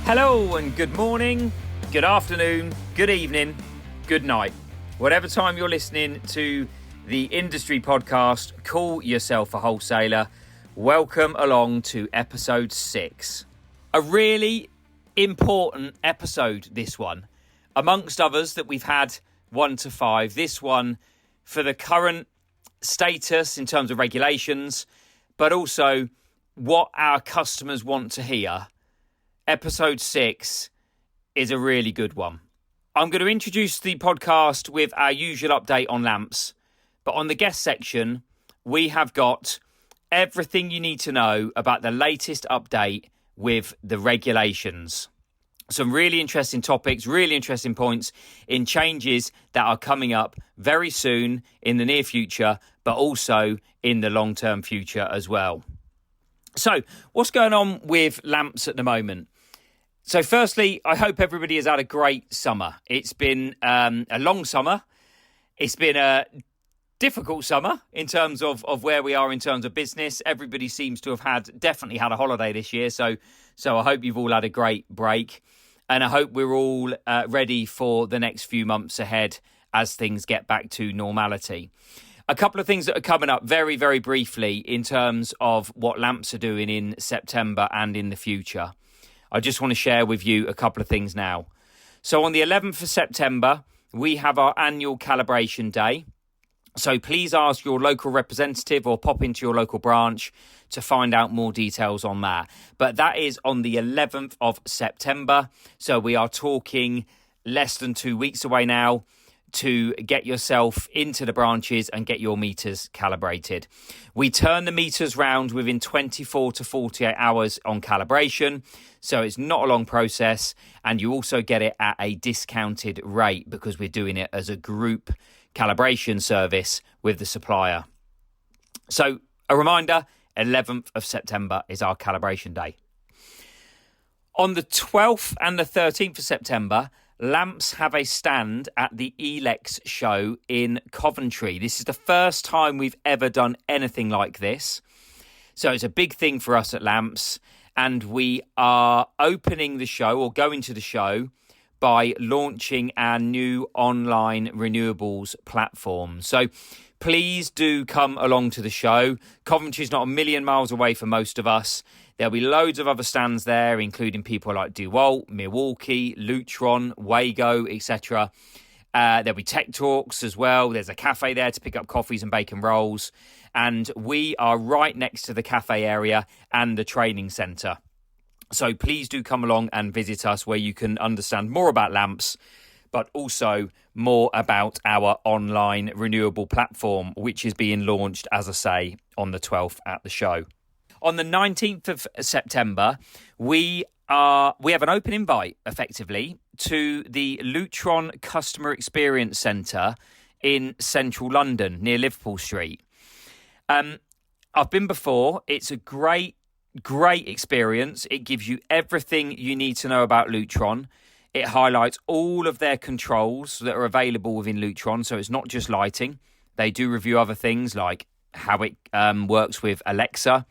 Hello and good morning, good afternoon, good evening, good night. Whatever time you're listening to the industry podcast, Call Yourself a Wholesaler, welcome along to episode 6. A really important episode, this one. Amongst others that we've had 1 to 5, this one for the current status in terms of regulations, but also what our customers want to hear. Episode 6 is a really good one. I'm going to introduce the podcast with our usual update on lamps, but on the guest section, we have got everything you need to know about the latest update with the regulations. Some really interesting topics, really interesting points in changes that are coming up very soon in the near future, but also in the long-term future as well. So, what's going on with lamps at the moment? So firstly, I hope everybody has had a great summer. It's been a long summer. It's been a difficult summer in terms of where we are in terms of business. Everybody seems to have definitely had a holiday this year. So I hope you've all had a great break. And I hope we're all ready for the next few months ahead as things get back to normality. A couple of things that are coming up very, very briefly in terms of what lamps are doing in September and in the future. I just want to share with you a couple of things now. So on the 11th of September, we have our annual calibration day. So please ask your local representative or pop into your local branch to find out more details on that. But that is on the 11th of September. So we are talking less than 2 weeks away now to get yourself into the branches and get your meters calibrated. We turn the meters round within 24 to 48 hours on calibration, so it's not a long process, and you also get it at a discounted rate because we're doing it as a group calibration service with the supplier. So a reminder, 11th of September is our calibration day. On the 12th and the 13th of September, lamps have a stand at the ELEX show in Coventry. This is the first time we've ever done anything like this. So it's a big thing for us at Lamps. And we are opening the show or going to the show by launching our new online renewables platform. So please do come along to the show. Coventry's not a million miles away for most of us. There'll be loads of other stands there, including people like DeWalt, Milwaukee, Lutron, Wago, etc. There'll be tech talks as well. There's a cafe there to pick up coffees and bacon rolls. And we are right next to the cafe area and the training centre. So please do come along and visit us where you can understand more about lamps, but also more about our online renewable platform, which is being launched, as I say, on the 12th at the show. On the 19th of September, we have an open invite, effectively, to the Lutron Customer Experience Centre in central London, near Liverpool Street. I've been before. It's a great experience. It gives you everything you need to know about Lutron. It highlights all of their controls that are available within Lutron, so it's not just lighting. They do review other things like how it works with Alexa,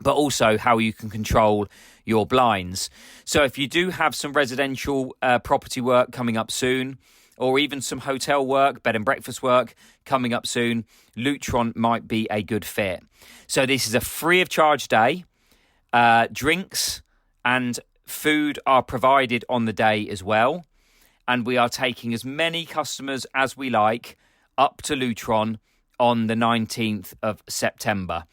but also how you can control your blinds. So if you do have some residential property work coming up soon, or even some hotel work, bed and breakfast work coming up soon, Lutron might be a good fit. So this is a free of charge day. Drinks and food are provided on the day as well. And we are taking as many customers as we like up to Lutron on the 19th of September.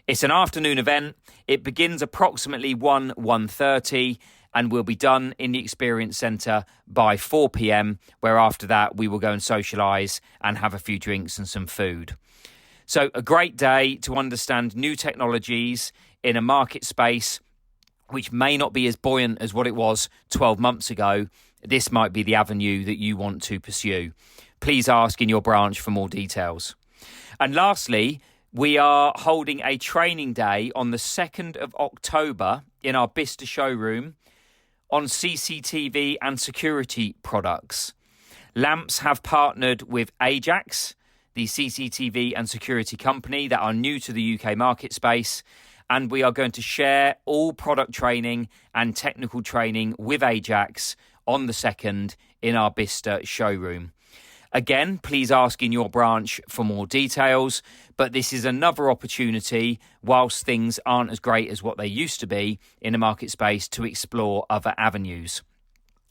It's an afternoon event. It begins approximately 1:30 and will be done in the Experience Centre by 4 p.m, where after that we will go and socialise and have a few drinks and some food. So a great day to understand new technologies in a market space which may not be as buoyant as what it was 12 months ago. This might be the avenue that you want to pursue. Please ask in your branch for more details. And lastly, we are holding a training day on the 2nd of October in our Bicester showroom on CCTV and security products. Lamps have partnered with Ajax, the CCTV and security company that are new to the UK market space, and we are going to share all product training and technical training with Ajax on the 2nd in our Bicester showroom. Again, please ask in your branch for more details, but this is another opportunity, whilst things aren't as great as what they used to be in the market space, to explore other avenues.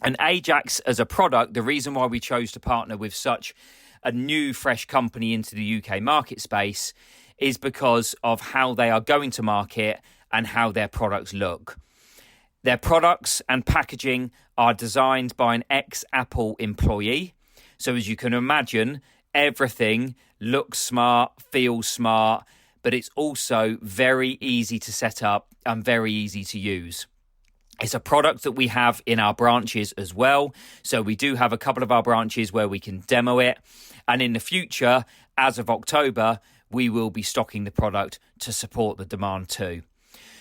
And Ajax as a product, the reason why we chose to partner with such a new, fresh company into the UK market space is because of how they are going to market and how their products look. Their products and packaging are designed by an ex-Apple employee. So as you can imagine, everything looks smart, feels smart, but it's also very easy to set up and very easy to use. It's a product that we have in our branches as well. So we do have a couple of our branches where we can demo it. And in the future, as of October, we will be stocking the product to support the demand too.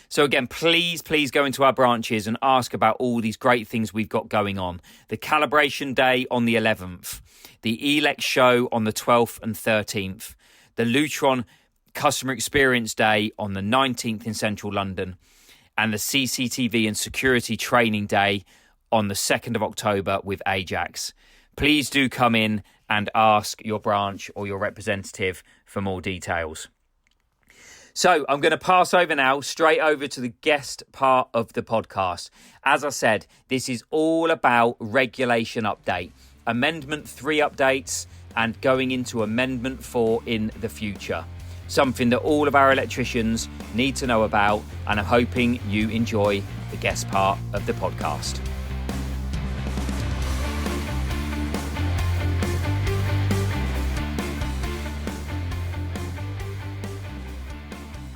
So again, please go into our branches and ask about all these great things we've got going on. The calibration day on the 11th, the Elex show on the 12th and 13th, the Lutron customer experience day on the 19th in central London, and the CCTV and security training day on the 2nd of October with Ajax. Please do come in and ask your branch or your representative for more details. So I'm going to pass over now, straight over to the guest part of the podcast. As I said, this is all about regulation update, Amendment 3 updates, and going into Amendment 4 in the future. Something that all of our electricians need to know about, and I'm hoping you enjoy the guest part of the podcast.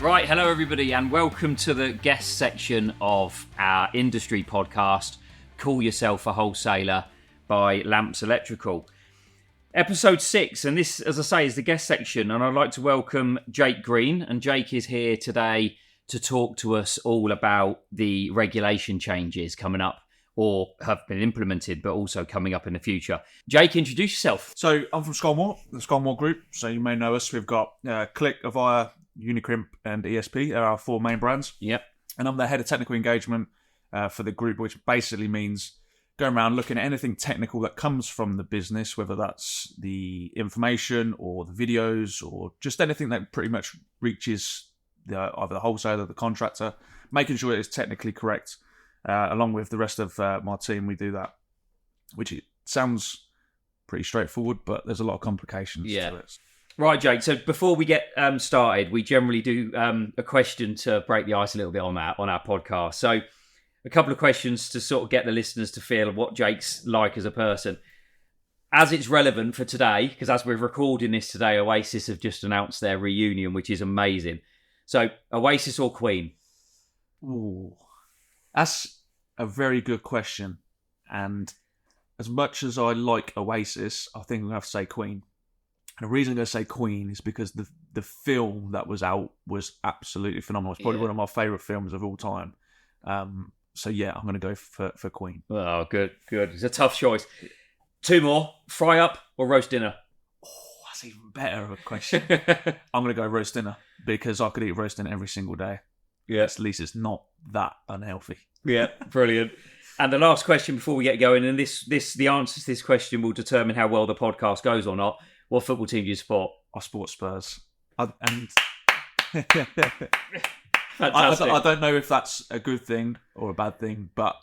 Right, hello everybody, and welcome to the guest section of our industry podcast, Call Yourself a Wholesaler by Lamps Electrical. Episode 6, and this, as I say, is the guest section, and I'd like to welcome Jake Green, and Jake is here today to talk to us all about the regulation changes coming up, or have been implemented, but also coming up in the future. Jake, introduce yourself. So I'm from Scolmore, the Scolmore Group, so you may know us. We've got Click, Avaya, Unicrimp and ESP. They're our 4 main brands. Yep. And I'm the head of technical engagement for the group, which basically means going around looking at anything technical that comes from the business, whether that's the information or the videos or just anything that pretty much reaches either the wholesaler or the contractor, making sure it is technically correct. Along with the rest of my team, we do that, which it sounds pretty straightforward, but there's a lot of complications to it. Right, Jake. So before we get started, we generally do a question to break the ice a little bit on our podcast. So a couple of questions to sort of get the listeners to feel what Jake's like as a person. As it's relevant for today, because as we're recording this today, Oasis have just announced their reunion, which is amazing. So Oasis or Queen? Ooh, that's a very good question. And as much as I like Oasis, I think I'm going to have to say Queen. And the reason I'm going to say Queen is because the film that was out was absolutely phenomenal. It's probably one of my favourite films of all time. So yeah, I'm going to go for Queen. Oh, good. It's a tough choice. 2 more. Fry up or roast dinner? Oh, that's even better of a question. I'm going to go roast dinner because I could eat roast dinner every single day. Yeah. At least it's not that unhealthy. Yeah, brilliant. And the last question before we get going, and the answer to this question will determine how well the podcast goes or not. What football team do you support? I support Spurs. I don't know if that's a good thing or a bad thing, but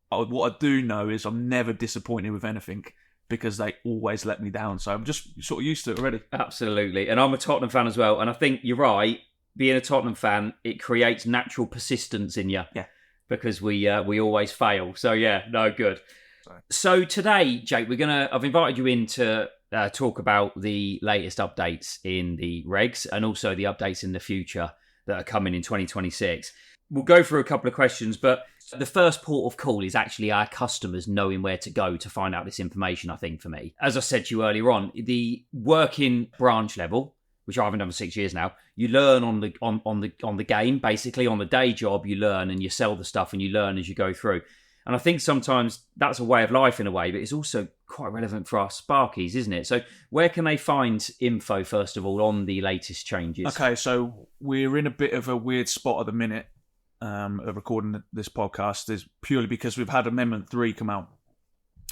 what I do know is I'm never disappointed with anything because they always let me down. So I'm just sort of used to it already. Absolutely. And I'm a Tottenham fan as well. And I think you're right. Being a Tottenham fan, it creates natural persistence in you. Yeah. Because we always fail. So yeah, no, good. So today, Jake, I've invited you in to talk about the latest updates in the regs and also the updates in the future that are coming in 2026. We'll go through a couple of questions, but the first port of call is actually our customers knowing where to go to find out this information, I think, for me. As I said to you earlier on, the working branch level, which I haven't done for 6 years now, you learn on the game, basically on the day job, you learn and you sell the stuff and you learn as you go through. And I think sometimes that's a way of life in a way, but it's also quite relevant for our Sparkies, isn't it? So where can they find info, first of all, on the latest changes? Okay, so we're in a bit of a weird spot at the minute of recording this podcast, is purely because we've had Amendment 3 come out.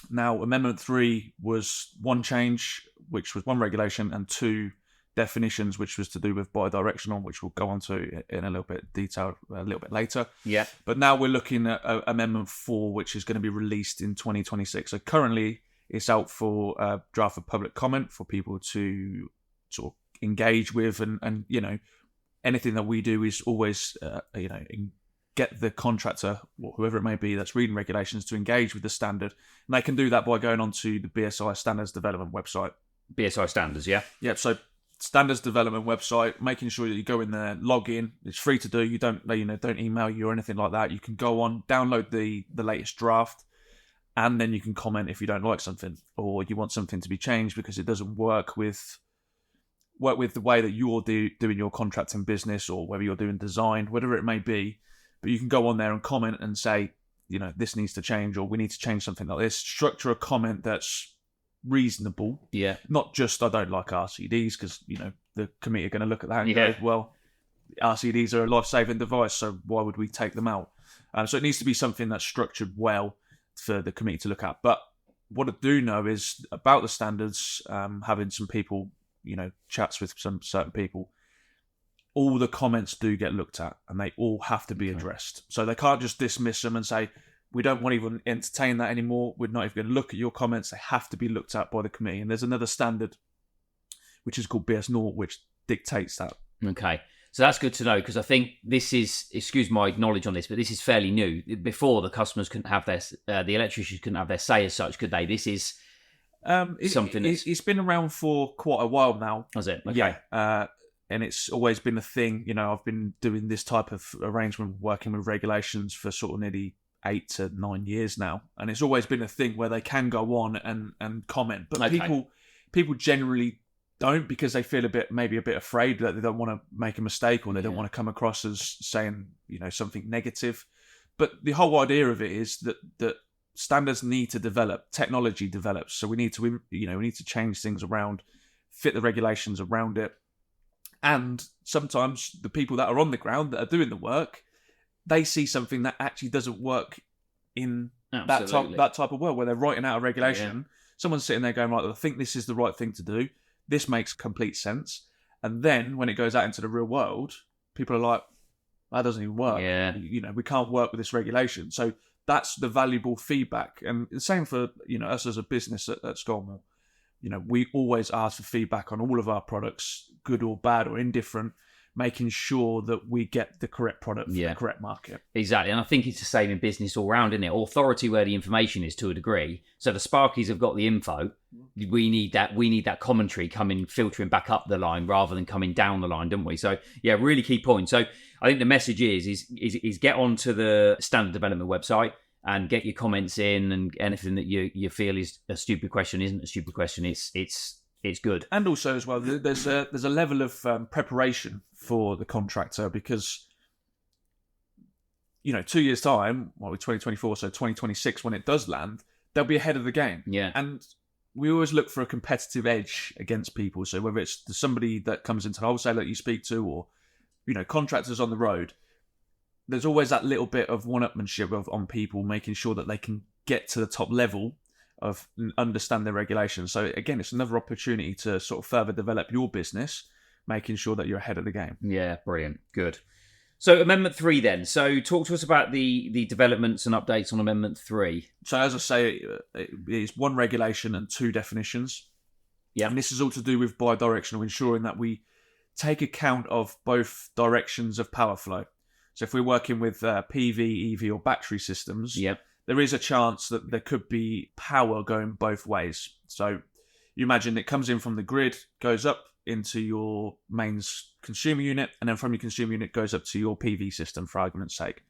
Now, Amendment 3 was one change, which was one regulation, and two definitions, which was to do with bidirectional, which we'll go on to in a little bit detail a little bit later. Yeah. But now we're looking at Amendment 4, which is going to be released in 2026. So currently it's out for draft of public comment for people to sort of engage with, and you know, anything that we do is always get the contractor or whoever it may be that's reading regulations to engage with the standard, and they can do that by going onto the BSI Standards Development website. BSI Standards, yeah? Yep, so Standards Development website, making sure that you go in there, log in. It's free to do. You don't email you or anything like that. You can go on, download the latest draft, and then you can comment if you don't like something or you want something to be changed because it doesn't work with the way that you're doing your contracting business, or whether you're doing design, whatever it may be. But you can go on there and comment and say, you know, this needs to change, or we need to change something like this. Structure a comment that's reasonable. Yeah. Not just, I don't like RCDs, because, you know, the committee are going to look at that and go, well, RCDs are a life-saving device, so why would we take them out? So it needs to be something that's structured well for the committee to look at. But what I do know is about the standards, having some people, you know, chats with some certain people, all the comments do get looked at, and they all have to be addressed. So they can't just dismiss them and say, we don't want to even entertain that anymore. We're not even going to look at your comments. They have to be looked at by the committee. And there's another standard, which is called BS0, which dictates that. Okay. So that's good to know, because I think this is, excuse my knowledge on this, but this is fairly new. Before, the customers couldn't have their, the electricians couldn't have their say as such, could they? This is something it's been around for quite a while now. Was it? Okay. Yeah. And it's always been a thing. You know, I've been doing this type of arrangement, working with regulations for sort of nearly 8 to 9 years now, and it's always been a thing where they can go on and comment, but people generally don't, because they feel maybe a bit afraid that they don't want to make a mistake, or they don't want to come across as saying, you know, something negative. But the whole idea of it is that standards need to develop, technology develops, so we need to change things around, fit the regulations around it. And sometimes the people that are on the ground that are doing the work, they see something that actually doesn't work in that type of world, where they're writing out a regulation. Yeah. Someone's sitting there going, right, I think this is the right thing to do. This makes complete sense. And then when it goes out into the real world, people are like, that doesn't even work. Yeah. You know, we can't work with this regulation. So that's the valuable feedback. And the same for, you know, us as a business at Scolmore. You know, we always ask for feedback on all of our products, good or bad or indifferent, making sure that we get the correct product for the correct market. Exactly. And I think it's the same in business all round, isn't it? Authority where the information is, to a degree. So the Sparkies have got the info. We need that commentary coming, filtering back up the line rather than coming down the line, don't we? So yeah, really key point. So I think the message is get onto the Standard Development website and get your comments in, and anything that you feel is a stupid question isn't a stupid question. It's good. And also as well, there's a level of preparation for the contractor, because, you know, 2 years time, well, we're 2024, so 2026 when it does land, they'll be ahead of the game. Yeah. And we always look for a competitive edge against people. So whether it's somebody that comes into the wholesaler that you speak to, or, you know, contractors on the road, there's always that little bit of one-upmanship on people, making sure that they can get to the top level of understand their regulations. So again, it's another opportunity to sort of further develop your business, making sure that you're ahead of the game. Yeah, brilliant. Good. So Amendment 3 then. So talk to us about the developments and updates on Amendment 3. So as I say, it's one regulation and two definitions. Yeah. And this is all to do with bidirectional, ensuring that we take account of both directions of power flow. So if we're working with PV, EV or battery systems, there is a chance that there could be power going both ways. So you imagine it comes in from the grid, goes up into your mains consumer unit, and then from your consumer unit goes up to your PV system, for argument's sake.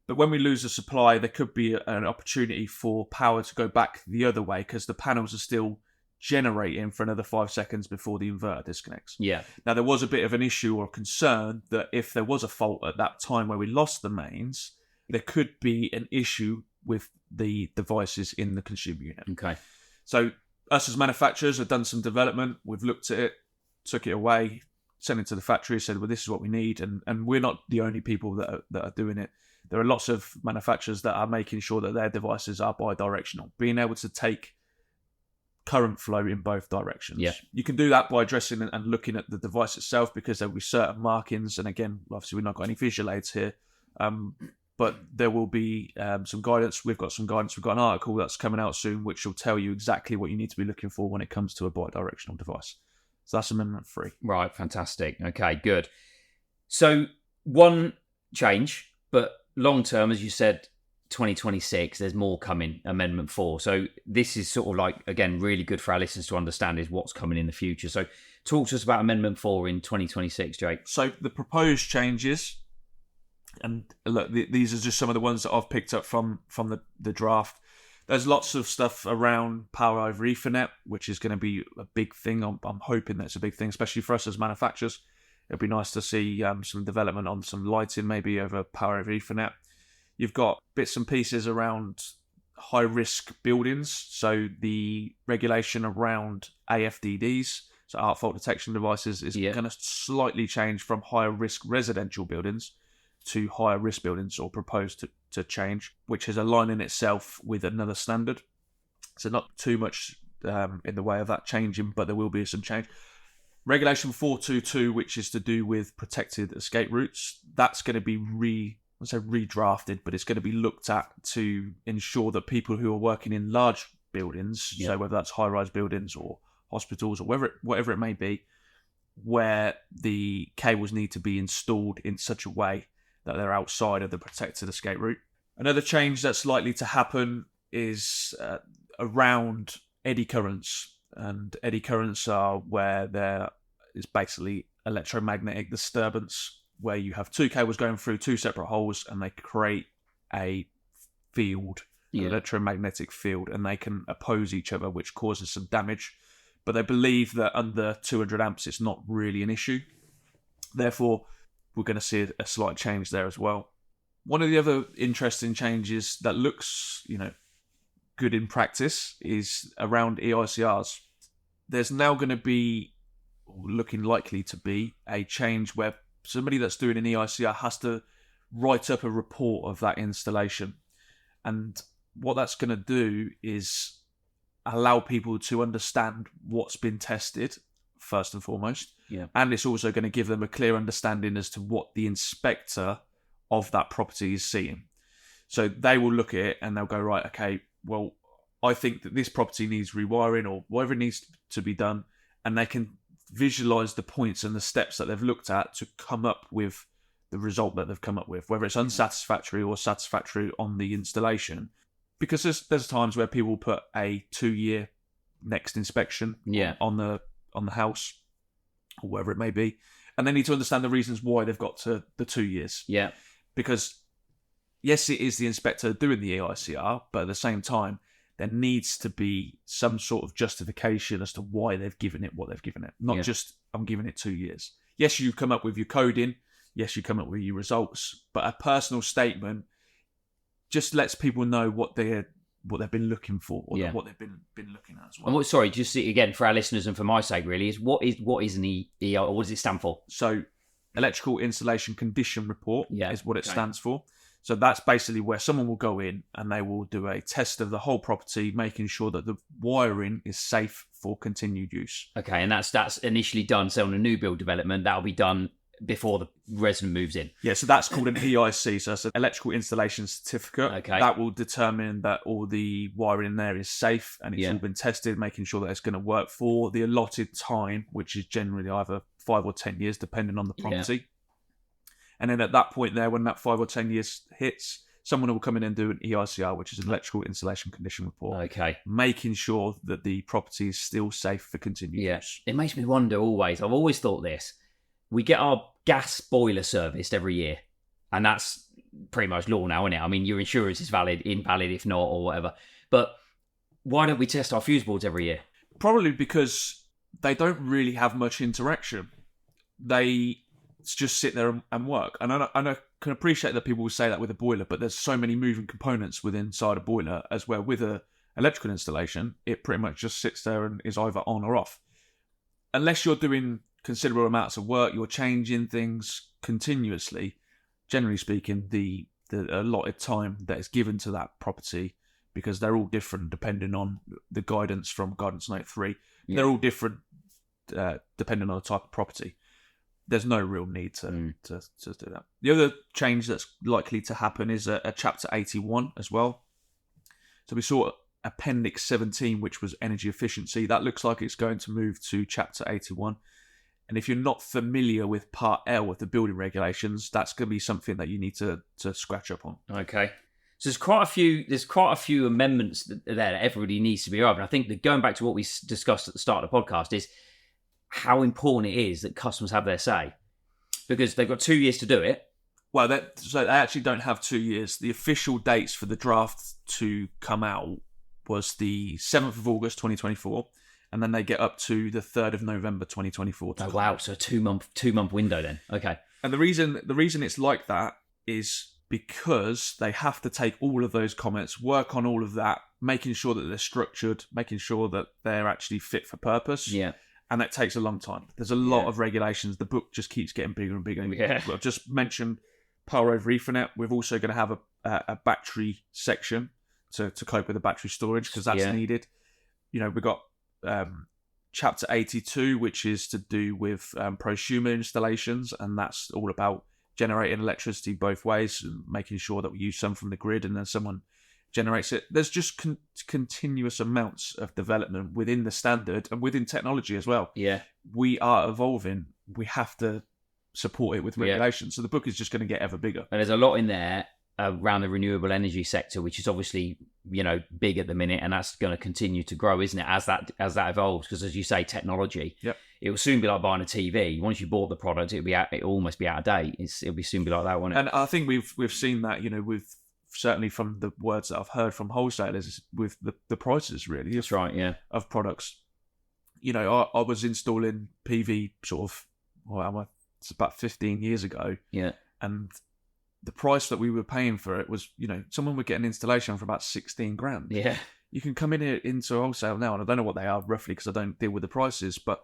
But when we lose the supply, there could be an opportunity for power to go back the other way, because the panels are still generating for another 5 seconds before the inverter disconnects. Yeah. Now, there was a bit of an issue or concern that if there was a fault at that time where we lost the mains, there could be an issue with the devices in the consumer unit. Okay. So us as manufacturers have done some development. We've looked at it, took it away, sent it to the factory, said, well, this is what we need. And we're not the only people that are doing it. There are lots of manufacturers that are making sure that their devices are bi-directional, being able to take current flow in both directions. Yeah. You can do that by addressing and looking at the device itself, because there will be certain markings. And again, obviously, we've not got any visual aids here. But there will be some guidance. We've got some guidance. We've got an article that's coming out soon, which will tell you exactly what you need to be looking for when it comes to a bi-directional device. So that's Amendment 3. Right, fantastic. Okay, good. So one change, but long term, as you said, 2026, there's more coming, Amendment 4. So this is sort of like, again, really good for our listeners to understand is what's coming in the future. So talk to us about Amendment 4 in 2026, Jake. So the proposed changes, and look, these are just some of the ones that I've picked up from the draft. There's lots of stuff around power over Ethernet, which is going to be a big thing. I'm hoping that's a big thing, especially for us as manufacturers. It'd be nice to see some development on some lighting, maybe over power over Ethernet. You've got bits and pieces around high-risk buildings. So the regulation around AFDDs, so art fault detection devices, is going to slightly change from higher-risk residential buildings to higher risk buildings, or proposed to change, which is aligning itself with another standard. So not too much in the way of that changing, but there will be some change. Regulation 422, which is to do with protected escape routes, that's going to be redrafted, but it's going to be looked at to ensure that people who are working in large buildings, so whether that's high-rise buildings or hospitals or whatever it may be, where the cables need to be installed in such a way that they're outside of the protected escape route. Another change that's likely to happen is around eddy currents. And eddy currents are where there is basically electromagnetic disturbance, where you have two cables going through two separate holes and they create a field, an electromagnetic field, and they can oppose each other, which causes some damage. But they believe that under 200 amps, it's not really an issue. Therefore, we're going to see a slight change there as well. One of the other interesting changes that looks, good in practice is around EICRs. There's now going to be, or looking likely to be, a change where somebody that's doing an EICR has to write up a report of that installation. And what that's going to do is allow people to understand what's been tested, first and foremost. Yeah. And it's also going to give them a clear understanding as to what the inspector of that property is seeing. So they will look at it and they'll go, right, okay, well, I think that this property needs rewiring or whatever needs to be done. And they can visualize the points and the steps that they've looked at to come up with the result that they've come up with, whether it's unsatisfactory or satisfactory on the installation. Because there's times where people put a 2-year next inspection on the house, or whatever it may be, and they need to understand the reasons why they've got to the 2 years. Yeah. Because, yes, it is the inspector doing the EICR, but at the same time, there needs to be some sort of justification as to why they've given it what they've given it. Not just, I'm giving it 2 years. Yes, you've come up with your coding. Yes, you come up with your results. But a personal statement just lets people know what they've been looking for, or what they've been looking at as well. And just again for our listeners and for my sake, really, is what is an EICR, or what does it stand for? So, Electrical Installation Condition Report is what it stands for. So that's basically where someone will go in and they will do a test of the whole property, making sure that the wiring is safe for continued use. Okay, and that's initially done. So on a new build development, that'll be done before the resident moves in. Yeah, so that's called an EIC, so that's an Electrical Installation Certificate. Okay. That will determine that all the wiring in there is safe and it's all been tested, making sure that it's going to work for the allotted time, which is generally either 5 or 10 years, depending on the property. Yeah. And then at that point there, when that 5 or 10 years hits, someone will come in and do an EICR, which is an Electrical Installation Condition Report. Okay. Making sure that the property is still safe for continued use. It makes me wonder always. I've always thought this. We get our gas boiler serviced every year, and that's pretty much law now, isn't it? I mean, your insurance is invalid if not, or whatever. But why don't we test our fuse boards every year? Probably because they don't really have much interaction. They just sit there and work. And I know can appreciate that people will say that with a boiler, but there's so many moving components inside a boiler, as well with a electrical installation. It pretty much just sits there and is either on or off. Unless you're doing considerable amounts of work, you're changing things continuously. Generally speaking, the allotted time that is given to that property, because they're all different depending on the guidance from Guidance Note 3. Yeah. They're all different depending on the type of property. There's no real need to do that. The other change that's likely to happen is a Chapter 81 as well. So we saw Appendix 17, which was energy efficiency. That looks like it's going to move to Chapter 81. And if you're not familiar with Part L of the building regulations, that's going to be something that you need to scratch up on. Okay. So there's quite a few amendments there that everybody needs to be aware of. And I think that going back to what we discussed at the start of the podcast is how important it is that customers have their say, because they've got 2 years to do it. Well, so they actually don't have 2 years. The official dates for the draft to come out was the 7th of August 2024, and then they get up to the 3rd of November 2024. Oh wow! So a two month window then. Okay. And the reason it's like that is because they have to take all of those comments, work on all of that, making sure that they're structured, making sure that they're actually fit for purpose. Yeah. And that takes a long time. There's a lot of regulations. The book just keeps getting bigger and bigger. Yeah. I've just mentioned Power over Ethernet. We're also going to have a battery section to cope with the battery storage, because that's needed. We've got Chapter 82, which is to do with prosumer installations, and that's all about generating electricity both ways, and making sure that we use some from the grid and then someone generates it. There's just continuous amounts of development within the standard and within technology as well. Yeah. We are evolving. We have to support it with regulation. So the book is just going to get ever bigger. And there's a lot in there around the renewable energy sector, which is obviously, big at the minute, and that's going to continue to grow, isn't it, as that evolves? Because as you say, technology, it will soon be like buying a TV. Once you bought the product, it'll almost be out of date. It'll soon be like that, won't it? And I think we've seen that, with certainly from the words that I've heard from wholesalers with the prices, really. That's right, yeah. Of products. I was installing PV it's about 15 years ago. Yeah. And the price that we were paying for it was, someone would get an installation for about 16 grand. Yeah. You can come in here into wholesale now, and I don't know what they are roughly because I don't deal with the prices, but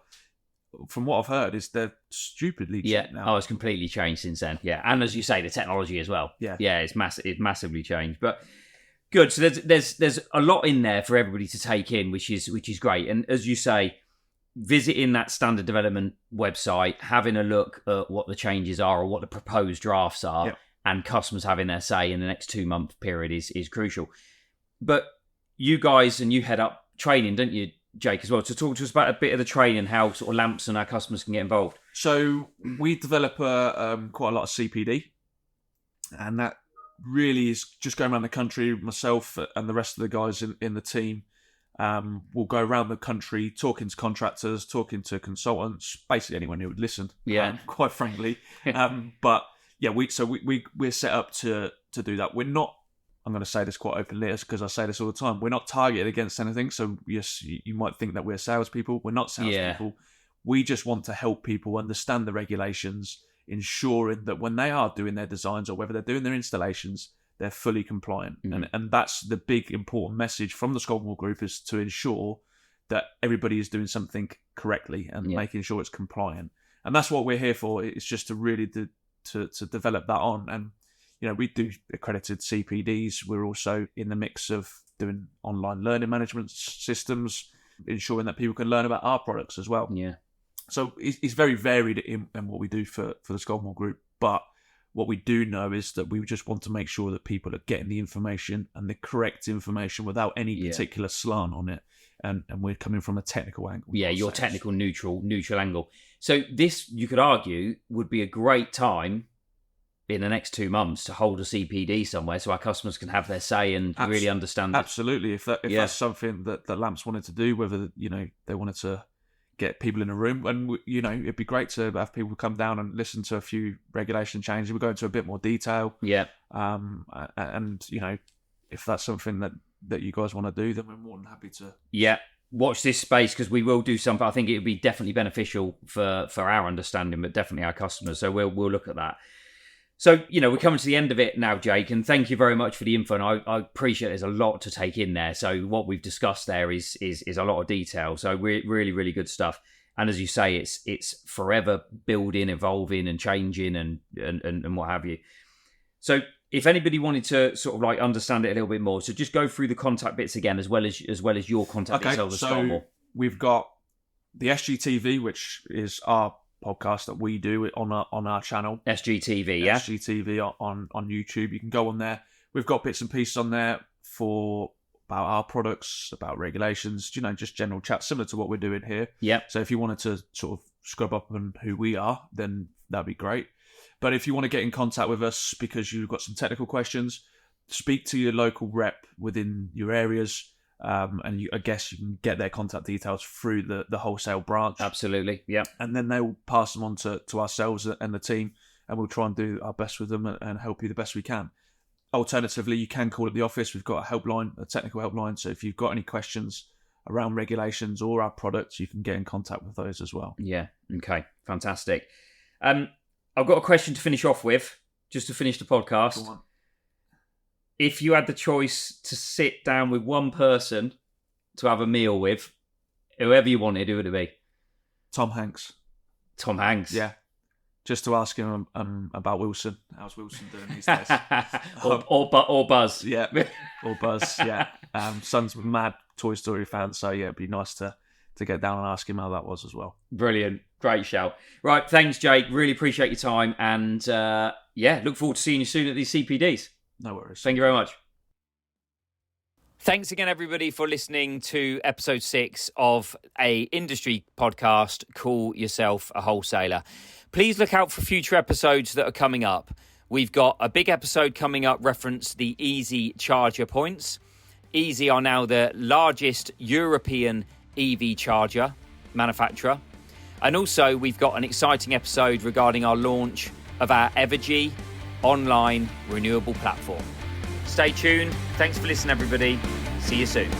from what I've heard, is they're stupidly cheap now. Oh, it's completely changed since then. Yeah, and as you say, the technology as well. Yeah, it's massively changed. But good. So there's a lot in there for everybody to take in, which is great. And as you say, visiting that standard development website, having a look at what the changes are or what the proposed drafts are, and customers having their say in the next 2 month period is crucial. But you guys, and you head up training, don't you, Jake, as well? To talk to us about a bit of the training, how sort of Lamps and our customers can get involved. So we develop quite a lot of CPD, and that really is just going around the country. Myself and the rest of the guys in the team will go around the country talking to contractors, talking to consultants, basically anyone who would listen. Yeah, quite frankly. But yeah, we're set up to do that. We're not. I'm going to say this quite openly because I say this all the time. We're not targeted against anything. So yes, you might think that we're salespeople. We're not salespeople. Yeah. We just want to help people understand the regulations, ensuring that when they are doing their designs or whether they're doing their installations, they're fully compliant. Mm-hmm. And that's the big important message from the Scolmore Group, is to ensure that everybody is doing something correctly and making sure it's compliant. And that's what we're here for. It's just to really to develop that on. And we do accredited CPDs. We're also in the mix of doing online learning management systems, ensuring that people can learn about our products as well. Yeah. So it's very varied in what we do for the Scolmore Group. But what we do know is that we just want to make sure that people are getting the information and the correct information without any particular slant on it. And we're coming from a technical angle. Yeah, your technical neutral angle. So this, you could argue, would be a great time in the next 2 months to hold a CPD somewhere so our customers can have their say and really understand it. Absolutely. If that's something that Lamps wanted to do, whether, they wanted to get people in a room, and, it'd be great to have people come down and listen to a few regulation changes. We'll go into a bit more detail. Yeah. And, if that's something that you guys want to do, then we're more than happy to. Yeah. Watch this space, because we will do something. I think it would be definitely beneficial for our understanding, but definitely our customers. So we'll look at that. So, we're coming to the end of it now, Jake, and thank you very much for the info. And I appreciate there's a lot to take in there. So what we've discussed there is a lot of detail. So really, really good stuff. And as you say, it's forever building, evolving and changing and what have you. So if anybody wanted to sort of like understand it a little bit more, so just go through the contact bits again, as well as your contact details. So we've got the SGTV, which is our podcast that we do on our channel. SGTV, yeah? SGTV on YouTube. You can go on there. We've got bits and pieces on there about our products, about regulations, just general chat, similar to what we're doing here. Yeah. So if you wanted to sort of scrub up on who we are, then that'd be great. But if you want to get in contact with us because you've got some technical questions, speak to your local rep within your areas. And I guess you can get their contact details through the wholesale branch. Absolutely, yeah. And then they'll pass them on to ourselves and the team, and we'll try and do our best with them and help you the best we can. Alternatively, you can call at the office. We've got a helpline, a technical helpline. So if you've got any questions around regulations or our products, you can get in contact with those as well. Yeah, okay, fantastic. I've got a question to finish off with, just to finish the podcast. Go on. If you had the choice to sit down with one person to have a meal with, whoever you wanted, who would it be? Tom Hanks. Tom Hanks? Yeah. Just to ask him about Wilson. How's Wilson doing these days? or Buzz. Yeah, or Buzz, yeah. Son's a mad Toy Story fan, so yeah, it'd be nice to get down and ask him how that was as well. Brilliant. Great show. Right, thanks, Jake. Really appreciate your time. And look forward to seeing you soon at these CPDs. No worries. Thank you very much. Thanks again, everybody, for listening to episode 6 of a industry podcast, Call Yourself a Wholesaler. Please look out for future episodes that are coming up. We've got a big episode coming up, reference the Easy charger points. Easy are now the largest European EV charger manufacturer. And also, we've got an exciting episode regarding our launch of our Evergy online renewable platform. Stay tuned. Thanks for listening, everybody. See you soon.